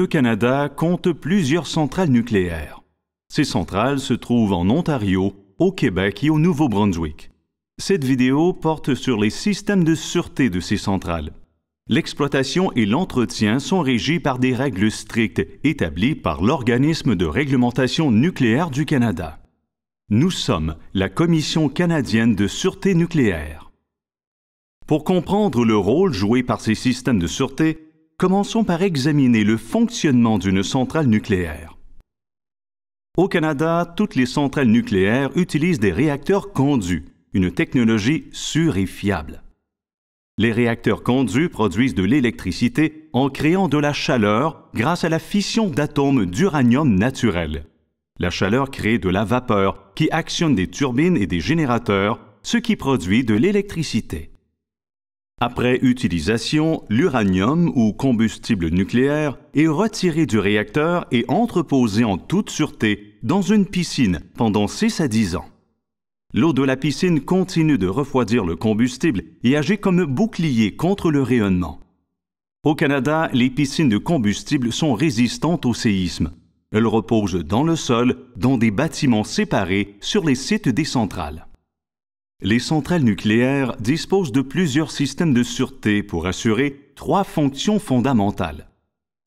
Le Canada compte plusieurs centrales nucléaires. Ces centrales se trouvent en Ontario, au Québec et au Nouveau-Brunswick. Cette vidéo porte sur les systèmes de sûreté de ces centrales. L'exploitation et l'entretien sont régis par des règles strictes établies par l'Organisme de réglementation nucléaire du Canada. Nous sommes la Commission canadienne de sûreté nucléaire. Pour comprendre le rôle joué par ces systèmes de sûreté, commençons par examiner le fonctionnement d'une centrale nucléaire. Au Canada, toutes les centrales nucléaires utilisent des réacteurs conduits, une technologie sûre et fiable. Les réacteurs conduits produisent de l'électricité en créant de la chaleur grâce à la fission d'atomes d'uranium naturel. La chaleur crée de la vapeur qui actionne des turbines et des générateurs, ce qui produit de l'électricité. Après utilisation, l'uranium ou combustible nucléaire est retiré du réacteur et entreposé en toute sûreté dans une piscine pendant 6 à 10 ans. L'eau de la piscine continue de refroidir le combustible et agit comme bouclier contre le rayonnement. Au Canada, les piscines de combustible sont résistantes au séisme. Elles reposent dans le sol, dans des bâtiments séparés sur les sites des centrales. Les centrales nucléaires disposent de plusieurs systèmes de sûreté pour assurer 3 fonctions fondamentales: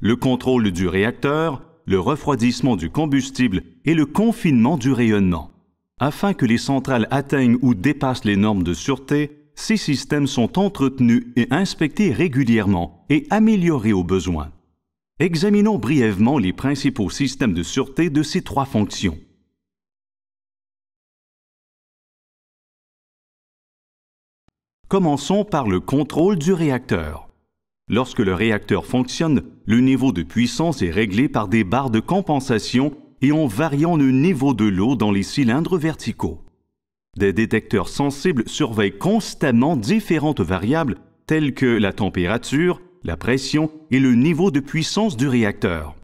le contrôle du réacteur, le refroidissement du combustible et le confinement du rayonnement. Afin que les centrales atteignent ou dépassent les normes de sûreté, ces systèmes sont entretenus et inspectés régulièrement et améliorés au besoin. Examinons brièvement les principaux systèmes de sûreté de ces 3 fonctions. Commençons par le contrôle du réacteur. Lorsque le réacteur fonctionne, le niveau de puissance est réglé par des barres de compensation et en variant le niveau de l'eau dans les cylindres verticaux. Des détecteurs sensibles surveillent constamment différentes variables telles que la température, la pression et le niveau de puissance du réacteur.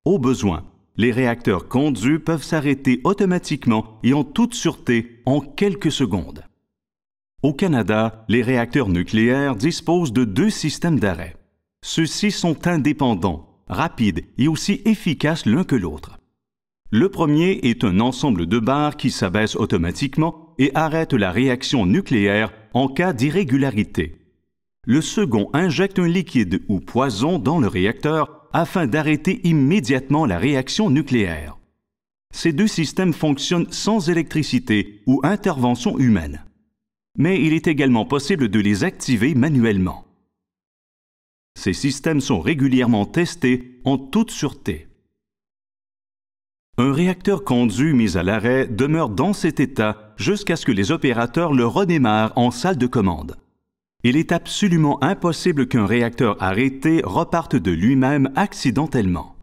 Au besoin, les réacteurs conduits peuvent s'arrêter automatiquement et en toute sûreté en quelques secondes. Au Canada, les réacteurs nucléaires disposent de 2 systèmes d'arrêt. Ceux-ci sont indépendants, rapides et aussi efficaces l'un que l'autre. Le premier est un ensemble de barres qui s'abaissent automatiquement et arrête la réaction nucléaire en cas d'irrégularité. Le second injecte un liquide ou poison dans le réacteur afin d'arrêter immédiatement la réaction nucléaire. Ces 2 systèmes fonctionnent sans électricité ou intervention humaine. Mais il est également possible de les activer manuellement. Ces systèmes sont régulièrement testés en toute sûreté. Un réacteur conduit mis à l'arrêt demeure dans cet état jusqu'à ce que les opérateurs le redémarrent en salle de commande. Il est absolument impossible qu'un réacteur arrêté reparte de lui-même accidentellement.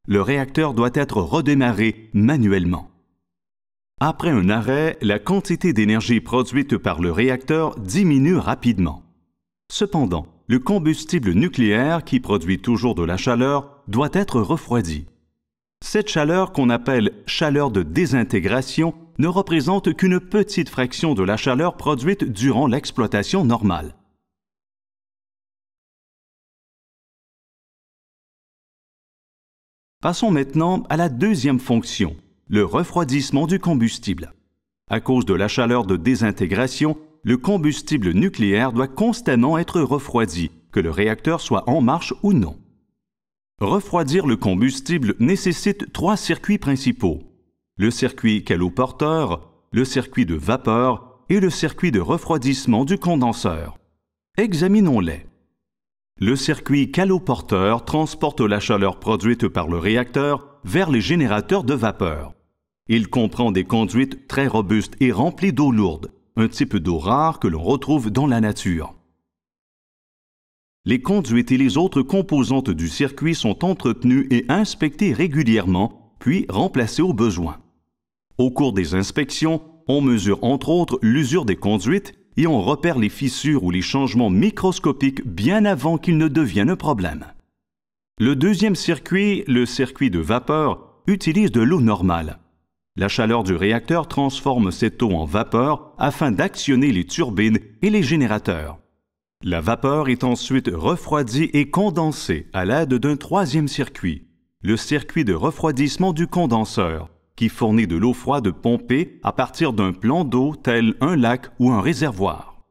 Le réacteur doit être redémarré manuellement. Après un arrêt, la quantité d'énergie produite par le réacteur diminue rapidement. Cependant, le combustible nucléaire, qui produit toujours de la chaleur, doit être refroidi. Cette chaleur, qu'on appelle chaleur de désintégration, ne représente qu'une petite fraction de la chaleur produite durant l'exploitation normale. Passons maintenant à la deuxième fonction, le refroidissement du combustible. À cause de la chaleur de désintégration, le combustible nucléaire doit constamment être refroidi, que le réacteur soit en marche ou non. Refroidir le combustible nécessite 3 circuits principaux: le circuit caloporteur, le circuit de vapeur et le circuit de refroidissement du condenseur. Examinons-les. Le circuit caloporteur transporte la chaleur produite par le réacteur vers les générateurs de vapeur. Il comprend des conduites très robustes et remplies d'eau lourde, un type d'eau rare que l'on retrouve dans la nature. Les conduites et les autres composantes du circuit sont entretenues et inspectées régulièrement, puis remplacées au besoin. Au cours des inspections, on mesure entre autres l'usure des conduites et on repère les fissures ou les changements microscopiques bien avant qu'ils ne deviennent un problème. Le deuxième circuit, le circuit de vapeur, utilise de l'eau normale. La chaleur du réacteur transforme cette eau en vapeur afin d'actionner les turbines et les générateurs. La vapeur est ensuite refroidie et condensée à l'aide d'un troisième circuit, le circuit de refroidissement du condenseur, qui fournit de l'eau froide pompée à partir d'un plan d'eau tel un lac ou un réservoir.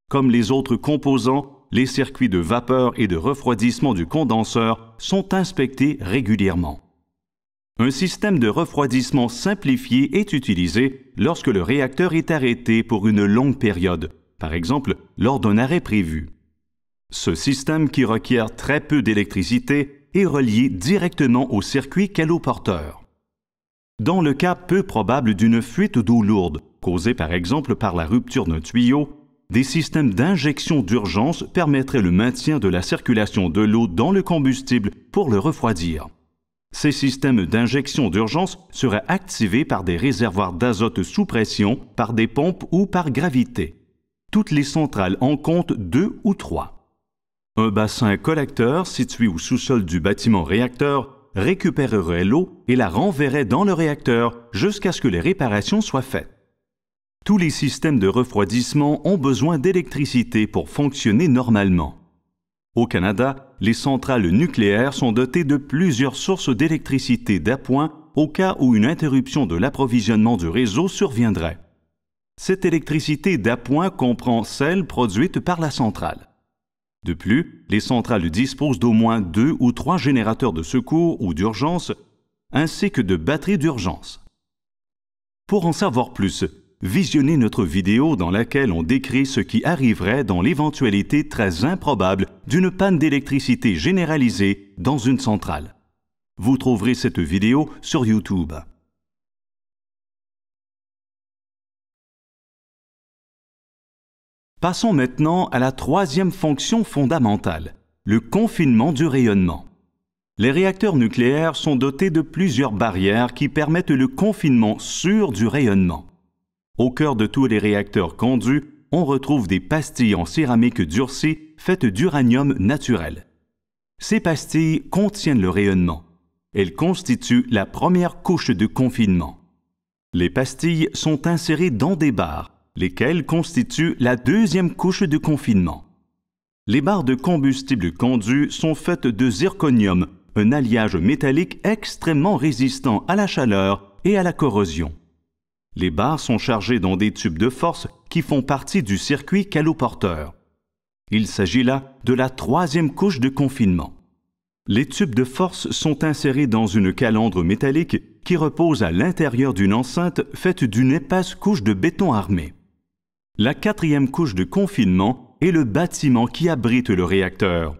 Comme les autres composants, les circuits de vapeur et de refroidissement du condenseur sont inspectés régulièrement. Un système de refroidissement simplifié est utilisé lorsque le réacteur est arrêté pour une longue période, par exemple lors d'un arrêt prévu. Ce système, qui requiert très peu d'électricité, est relié directement au circuit caloporteur. Dans le cas peu probable d'une fuite d'eau lourde, causée par exemple par la rupture d'un tuyau, des systèmes d'injection d'urgence permettraient le maintien de la circulation de l'eau dans le combustible pour le refroidir. Ces systèmes d'injection d'urgence seraient activés par des réservoirs d'azote sous pression, par des pompes ou par gravité. Toutes les centrales en comptent 2 ou 3. Un bassin collecteur situé au sous-sol du bâtiment réacteur récupérerait l'eau et la renverrait dans le réacteur jusqu'à ce que les réparations soient faites. Tous les systèmes de refroidissement ont besoin d'électricité pour fonctionner normalement. Au Canada, les centrales nucléaires sont dotées de plusieurs sources d'électricité d'appoint au cas où une interruption de l'approvisionnement du réseau surviendrait. Cette électricité d'appoint comprend celle produite par la centrale. De plus, les centrales disposent d'au moins 2 ou 3 générateurs de secours ou d'urgence, ainsi que de batteries d'urgence. Pour en savoir plus, visionnez notre vidéo dans laquelle on décrit ce qui arriverait dans l'éventualité très improbable d'une panne d'électricité généralisée dans une centrale. Vous trouverez cette vidéo sur YouTube. Passons maintenant à la troisième fonction fondamentale, le confinement du rayonnement. Les réacteurs nucléaires sont dotés de plusieurs barrières qui permettent le confinement sûr du rayonnement. Au cœur de tous les réacteurs conduits, on retrouve des pastilles en céramique durcie faites d'uranium naturel. Ces pastilles contiennent le rayonnement. Elles constituent la première couche de confinement. Les pastilles sont insérées dans des barres, lesquelles constituent la deuxième couche de confinement. Les barres de combustible conduit sont faites de zirconium, un alliage métallique extrêmement résistant à la chaleur et à la corrosion. Les barres sont chargées dans des tubes de force qui font partie du circuit caloporteur. Il s'agit là de la troisième couche de confinement. Les tubes de force sont insérés dans une calandre métallique qui repose à l'intérieur d'une enceinte faite d'une épaisse couche de béton armé. La quatrième couche de confinement est le bâtiment qui abrite le réacteur.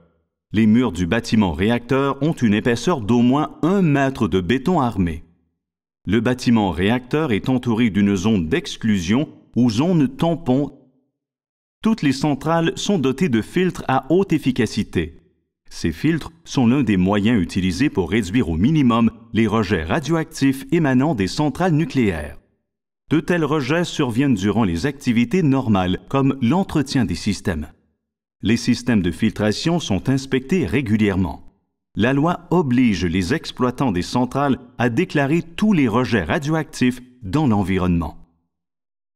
Les murs du bâtiment réacteur ont une épaisseur d'au moins 1 mètre de béton armé. Le bâtiment réacteur est entouré d'une zone d'exclusion ou zone tampon. Toutes les centrales sont dotées de filtres à haute efficacité. Ces filtres sont l'un des moyens utilisés pour réduire au minimum les rejets radioactifs émanant des centrales nucléaires. De tels rejets surviennent durant les activités normales, comme l'entretien des systèmes. Les systèmes de filtration sont inspectés régulièrement. La loi oblige les exploitants des centrales à déclarer tous les rejets radioactifs dans l'environnement.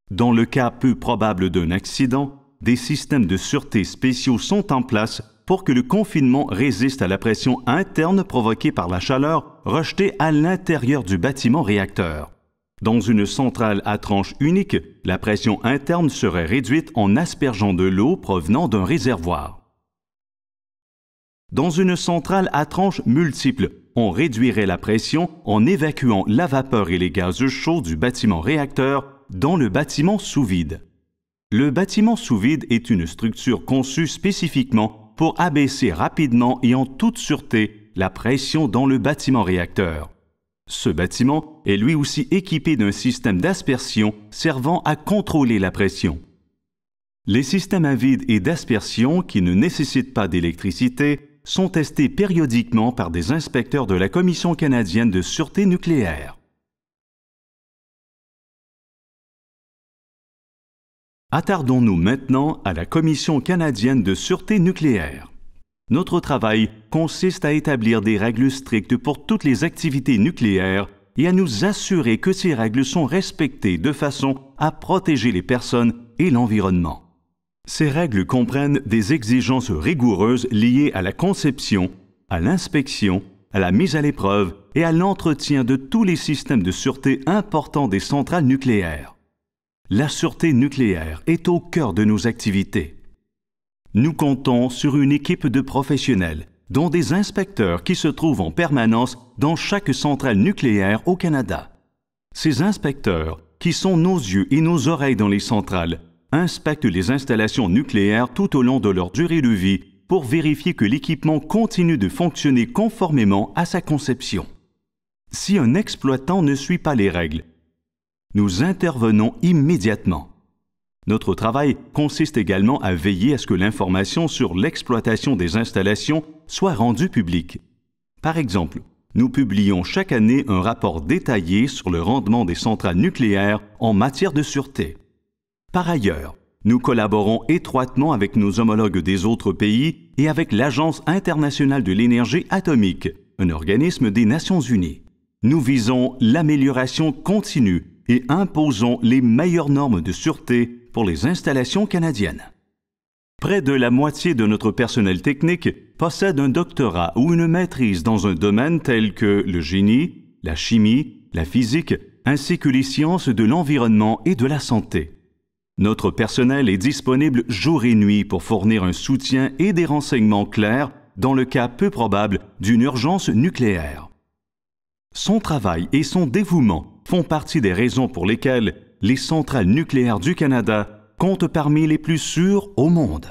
Dans le cas peu probable d'un accident, des systèmes de sûreté spéciaux sont en place pour que le confinement résiste à la pression interne provoquée par la chaleur rejetée à l'intérieur du bâtiment réacteur. Dans une centrale à tranche unique, la pression interne serait réduite en aspergeant de l'eau provenant d'un réservoir. Dans une centrale à tranches multiples, on réduirait la pression en évacuant la vapeur et les gaz chauds du bâtiment réacteur dans le bâtiment sous vide. Le bâtiment sous vide est une structure conçue spécifiquement pour abaisser rapidement et en toute sûreté la pression dans le bâtiment réacteur. Ce bâtiment est lui aussi équipé d'un système d'aspersion servant à contrôler la pression. Les systèmes à vide et d'aspersion qui ne nécessitent pas d'électricité sont testés périodiquement par des inspecteurs de la Commission canadienne de sûreté nucléaire. Attardons-nous maintenant à la Commission canadienne de sûreté nucléaire. Notre travail consiste à établir des règles strictes pour toutes les activités nucléaires et à nous assurer que ces règles sont respectées de façon à protéger les personnes et l'environnement. Ces règles comprennent des exigences rigoureuses liées à la conception, à l'inspection, à la mise à l'épreuve et à l'entretien de tous les systèmes de sûreté importants des centrales nucléaires. La sûreté nucléaire est au cœur de nos activités. Nous comptons sur une équipe de professionnels, dont des inspecteurs qui se trouvent en permanence dans chaque centrale nucléaire au Canada. Ces inspecteurs, qui sont nos yeux et nos oreilles dans les centrales, inspectent les installations nucléaires tout au long de leur durée de vie pour vérifier que l'équipement continue de fonctionner conformément à sa conception. Si un exploitant ne suit pas les règles, nous intervenons immédiatement. Notre travail consiste également à veiller à ce que l'information sur l'exploitation des installations soit rendue publique. Par exemple, nous publions chaque année un rapport détaillé sur le rendement des centrales nucléaires en matière de sûreté. Par ailleurs, nous collaborons étroitement avec nos homologues des autres pays et avec l'Agence internationale de l'énergie atomique, un organisme des Nations unies. Nous visons l'amélioration continue et imposons les meilleures normes de sûreté pour les installations canadiennes. Près de la moitié de notre personnel technique possède un doctorat ou une maîtrise dans un domaine tel que le génie, la chimie, la physique, ainsi que les sciences de l'environnement et de la santé. Notre personnel est disponible jour et nuit pour fournir un soutien et des renseignements clairs dans le cas peu probable d'une urgence nucléaire. Son travail et son dévouement font partie des raisons pour lesquelles les centrales nucléaires du Canada comptent parmi les plus sûres au monde.